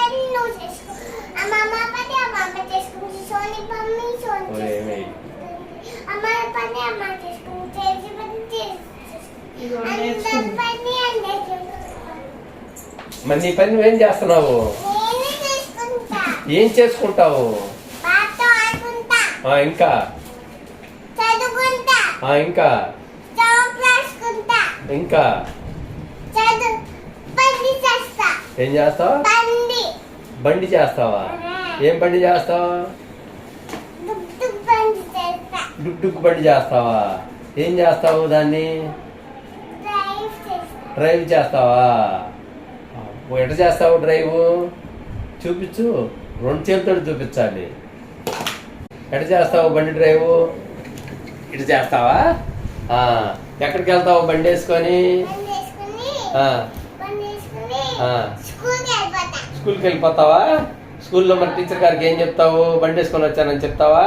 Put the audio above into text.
పని నువ్వు చేసుకో. అమ్మమ్మ పని అమ్మమ్మ చేసుకుంటుంది. సోని పని సోని అమ్మ పని అమ్మ చేసుకుంటుంది. చేసి పని చేసి అందరి పని అందరికీ. మరి నీ పని నువ్వేం చేస్తున్నావు? నేనే చేసుకుంటా. ఏం చేసుకుంటావు? బాతో ఆడుకుంటా. ఇంకా చదువుకుంటా. ఇంకా జాబ్ రాసుకుంటా. ఇంకా చదువు పని చేస్తా. ఏం చేస్తావు? బండి చేస్తావా? ఏం బండి చేస్తావు? డుక్ పని చేస్తా. డుక్ బండి చేస్తావా? ఏం చేస్తావు దాన్ని? డ్రైవ్ చేస్తావా? ఎట చేస్తావు డ్రైవ్? చూపించు, 2 చేతులతో చూపించాలి. ఎట చేస్తావు బండి డ్రైవ్? ఇటు చేస్తావా? ఎక్కడికి వెళ్తావు బండి వేసుకొని? స్కూల్కి వెళ్ళిపోతావా? స్కూల్లో మరి టీచర్ గారికి ఏం చెప్తావు? బండి వేసుకొని వచ్చానని చెప్తావా?